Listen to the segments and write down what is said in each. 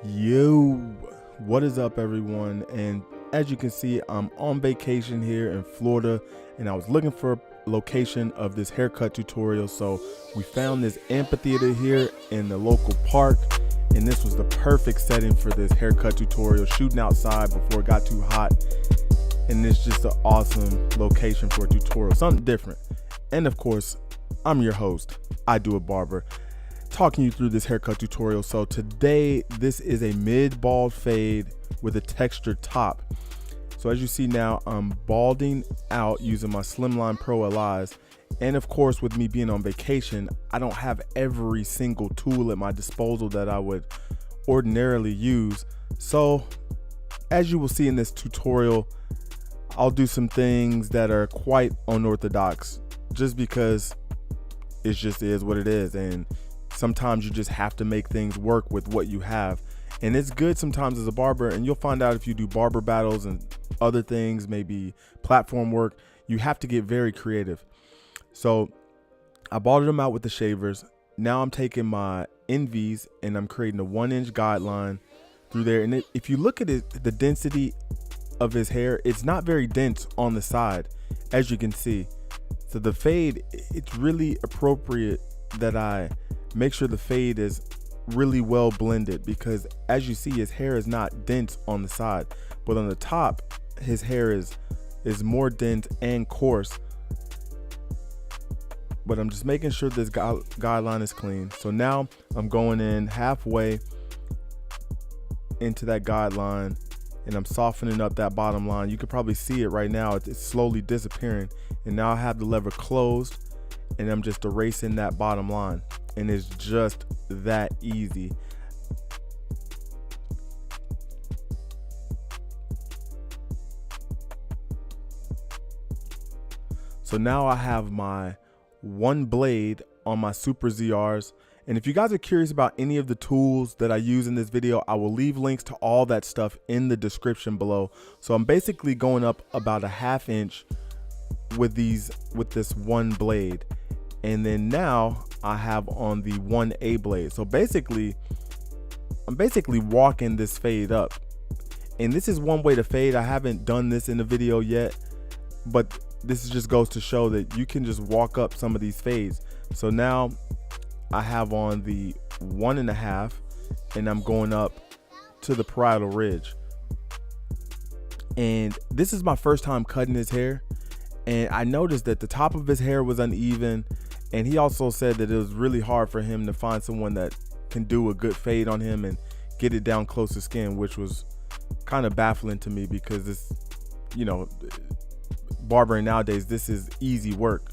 Yo, what is up, everyone? And as you can see, I'm on vacation here in Florida, and I was looking for a location of this haircut tutorial. So we found this amphitheater here in the local park, and this was the perfect setting for this haircut tutorial, shooting outside before it got too hot. And it's just an awesome location for a tutorial, something different. And of course, I'm your host, I Do It Barber, talking you through this haircut tutorial. So today, this is a mid-bald fade with a textured top. So as you see now, I'm balding out using my Slimline Pro LIs. And of course, with me being on vacation, I don't have every single tool at my disposal that I would ordinarily use. So as you will see in this tutorial, I'll do some things that are quite unorthodox just because it just is what it is. And sometimes you just have to make things work with what you have. And it's good sometimes as a barber, and you'll find out if you do barber battles and other things, maybe platform work, you have to get very creative. So I balded them out with the shavers. Now I'm taking my Envies and I'm creating a 1-inch guideline through there. And if you look at it, the density of his hair, it's not very dense on the side, as you can see. So the fade, it's really appropriate that I make sure the fade is really well blended, because as you see, his hair is not dense on the side, but on the top his hair is more dense and coarse. But I'm just making sure this guideline is clean. So now I'm going in halfway into that guideline and I'm softening up that bottom line. You could probably see it right now. It's slowly disappearing. And now I have the lever closed and I'm just erasing that bottom line. And it's just that easy. So now I have my one blade on my Super ZRs. And if you guys are curious about any of the tools that I use in this video, I will leave links to all that stuff in the description below. So I'm basically going up about a 1/2 inch with this one blade. And then now I have on the 1A blade. So basically, I'm walking this fade up. And this is one way to fade. I haven't done this in a video yet, but this just goes to show that you can just walk up some of these fades. So now I have on the 1.5 and I'm going up to the parietal ridge. And this is my first time cutting his hair. And I noticed that the top of his hair was uneven. And he also said that it was really hard for him to find someone that can do a good fade on him and get it down close to skin, which was kind of baffling to me, because this, barbering nowadays, this is easy work.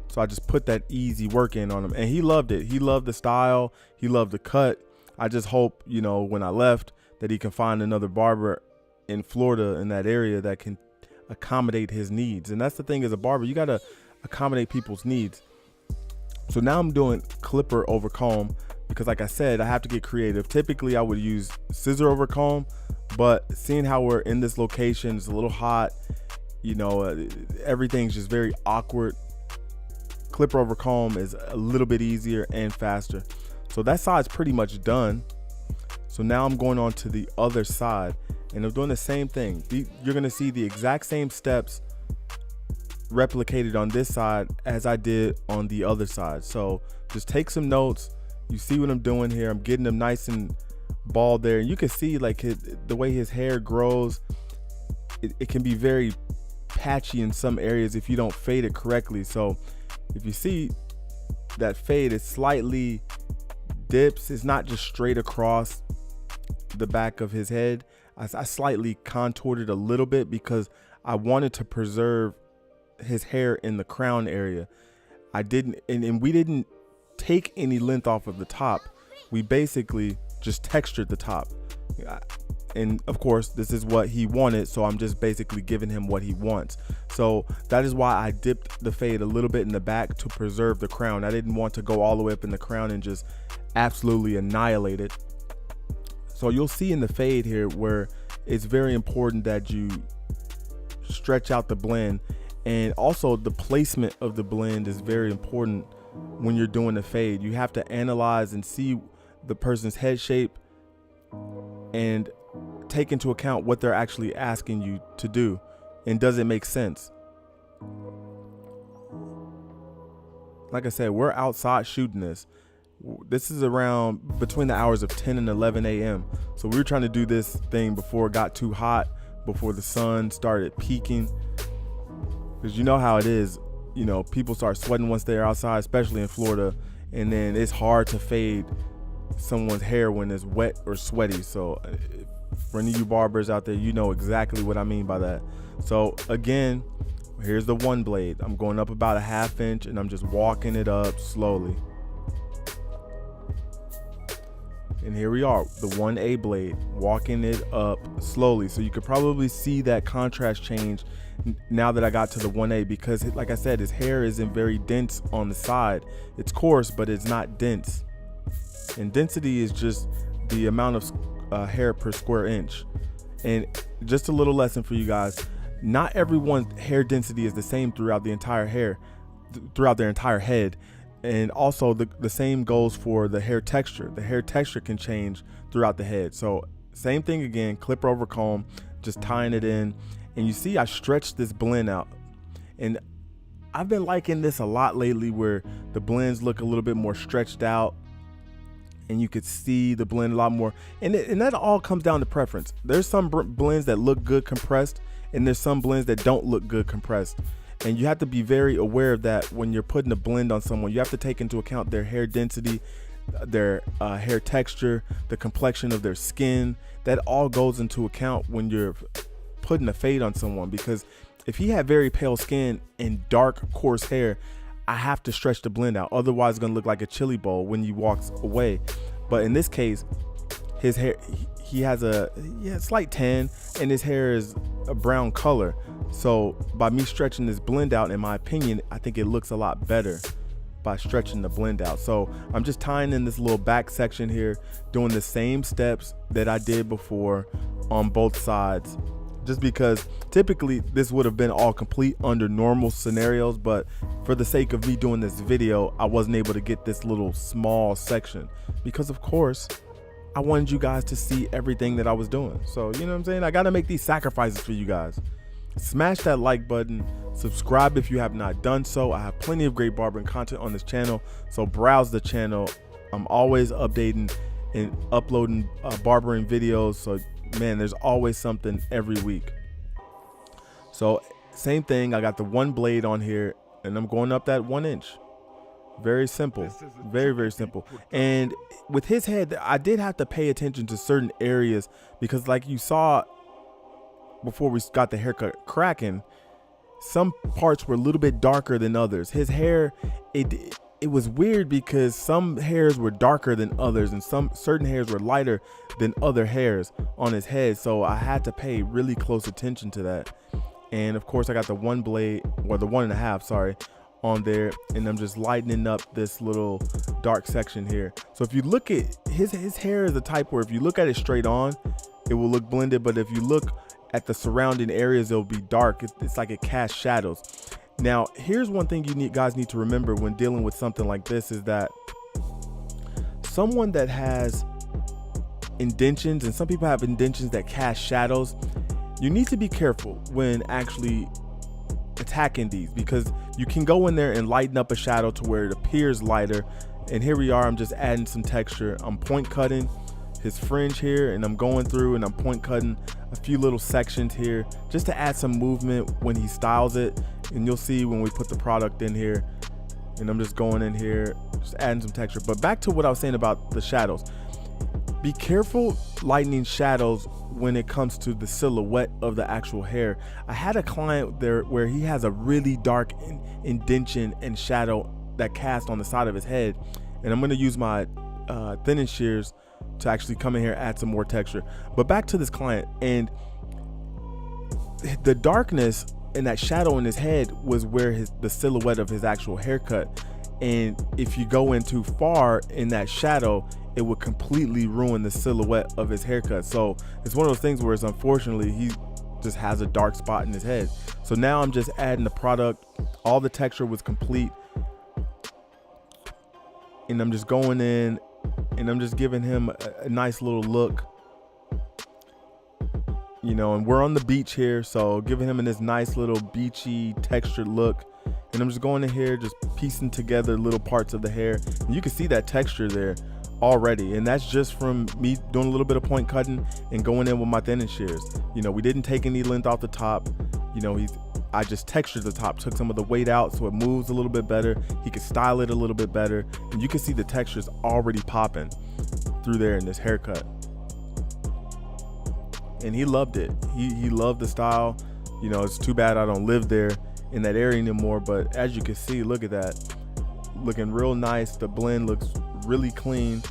So I just put that easy work in on him, and he loved it. He loved the style. He loved the cut. I just hope, when I left, that he can find another barber in Florida, in that area, that can accommodate his needs. And that's the thing, as a barber, you got to accommodate people's needs. So now I'm doing clipper over comb, because like I said, I have to get creative. Typically I would use scissor over comb, but seeing how we're in this location, it's a little hot, everything's just very awkward. Clipper over comb is a little bit easier and faster. So that side's pretty much done. So now I'm going on to the other side and I'm doing the same thing. You're gonna see the exact same steps replicated on this side as I did on the other side. So just take some notes. You see what I'm doing here. I'm getting him nice and bald there. And you can see like the way his hair grows. It can be very patchy in some areas if you don't fade it correctly. So if you see that fade, it slightly dips. It's not just straight across the back of his head. I slightly contoured it a little bit because I wanted to preserve his hair in the crown area. I didn't, and we didn't take any length off of the top. We basically just textured the top. And of course, this is what he wanted, so I'm just basically giving him what he wants. So that is why I dipped the fade a little bit in the back, to preserve the crown. I didn't want to go all the way up in the crown and just absolutely annihilate it. So you'll see in the fade here where it's very important that you stretch out the blend, and also the placement of the blend is very important when you're doing the fade. You have to analyze and see the person's head shape and take into account what they're actually asking you to do, and does it make sense? Like I said, we're outside shooting this. This is around between the hours of 10 and 11 a.m. So we were trying to do this thing before it got too hot, before the sun started peaking. Because you know how it is, you know, people start sweating once they're outside, especially in Florida. And then it's hard to fade someone's hair when it's wet or sweaty. So for any of you barbers out there, you know exactly what I mean by that. So again, here's the one blade. I'm going up about a 1/2 inch and I'm just walking it up slowly. And here we are, the 1A blade, walking it up slowly. So you could probably see that contrast change now that I got to the 1A, because like I said, his hair isn't very dense on the side. It's coarse, but it's not dense. And density is just the amount of hair per square inch. And just a little lesson for you guys, not everyone's hair density is the same throughout the entire hair, throughout their entire head. And also the same goes for the hair texture. The hair texture can change throughout the head. So same thing again, clipper over comb, just tying it in. And you see I stretched this blend out. And I've been liking this a lot lately, where the blends look a little bit more stretched out and you could see the blend a lot more. And that all comes down to preference. There's some blends that look good compressed, and there's some blends that don't look good compressed. And you have to be very aware of that when you're putting a blend on someone. You have to take into account their hair density, their hair texture, the complexion of their skin. That all goes into account when you're putting a fade on someone, because if he had very pale skin and dark coarse hair, I have to stretch the blend out. Otherwise it's gonna look like a chili bowl when he walks away. But in this case, his hair, he has a slight tan, and his hair is a brown color. So by me stretching this blend out, in my opinion, I think it looks a lot better by stretching the blend out. So I'm just tying in this little back section here, doing the same steps that I did before on both sides, just because typically this would have been all complete under normal scenarios, but for the sake of me doing this video, I wasn't able to get this little small section, because of course I wanted you guys to see everything that I was doing. So you know what I'm saying, I got to make these sacrifices for you guys. Smash that like button, subscribe if you have not done so. I have plenty of great barbering content on this channel, so browse the channel. I'm always updating and uploading barbering videos, so man, there's always something every week. So same thing, I got the one blade on here and I'm going up that 1 inch. Very simple, very, very simple. And with his head, I did have to pay attention to certain areas, because like you saw before we got the haircut cracking, some parts were a little bit darker than others. His hair, it was weird, because some hairs were darker than others, and certain hairs were lighter than other hairs on his head. So I had to pay really close attention to that. And of course I got the one blade, or the 1.5, sorry, on there, and I'm just lightening up this little dark section here. So if you look at his hair is the type where if you look at it straight on, it will look blended, but if you look at the surrounding areas, it'll be dark. It's like it casts shadows. Now here's one thing you guys need to remember when dealing with something like this, is that someone that has indentions, and some people have indentions that cast shadows, you need to be careful when actually attacking these, because you can go in there and lighten up a shadow to where it appears lighter. And here we are, I'm just adding some texture. I'm point cutting his fringe here, and I'm going through and I'm point cutting a few little sections here just to add some movement when he styles it. And you'll see when we put the product in here, and I'm just going in here, just adding some texture. But back to what I was saying about the shadows. Be careful lightening shadows when it comes to the silhouette of the actual hair. I had a client there where he has a really dark indentation and shadow that cast on the side of his head, and I'm going to use my thinning shears to actually come in here, add some more texture. But back to this client, and the darkness and that shadow in his head was where the silhouette of his actual haircut. And if you go in too far in that shadow, it would completely ruin the silhouette of his haircut. So it's one of those things where it's unfortunately he just has a dark spot in his head. So now I'm just adding the product. All the texture was complete, and I'm just going in and I'm just giving him a nice little look you know, and we're on the beach here, so giving him this nice little beachy textured look. And I'm just going in here, just piecing together little parts of the hair. And you can see that texture there already, and that's just from me doing a little bit of point cutting and going in with my thinning shears. You know, we didn't take any length off the top. You know, I just textured the top, took some of the weight out so it moves a little bit better. He could style it a little bit better, and you can see the textures already popping through there in this haircut. And he loved it. He loved the style. You know, it's too bad I don't live there in that area anymore, but as you can see, look at that, looking real nice. The blend looks really clean,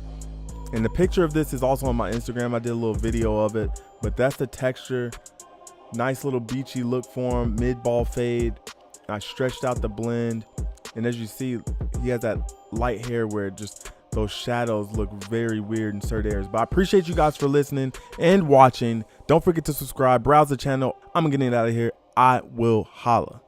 and the picture of this is also on my Instagram. I did a little video of it, but that's the texture. Nice little beachy look for him, mid ball fade. I stretched out the blend, and as you see, he has that light hair where just those shadows look very weird in certain areas. But I appreciate you guys for listening and watching. Don't forget to subscribe, browse the channel. I'm getting out of here. I will holla.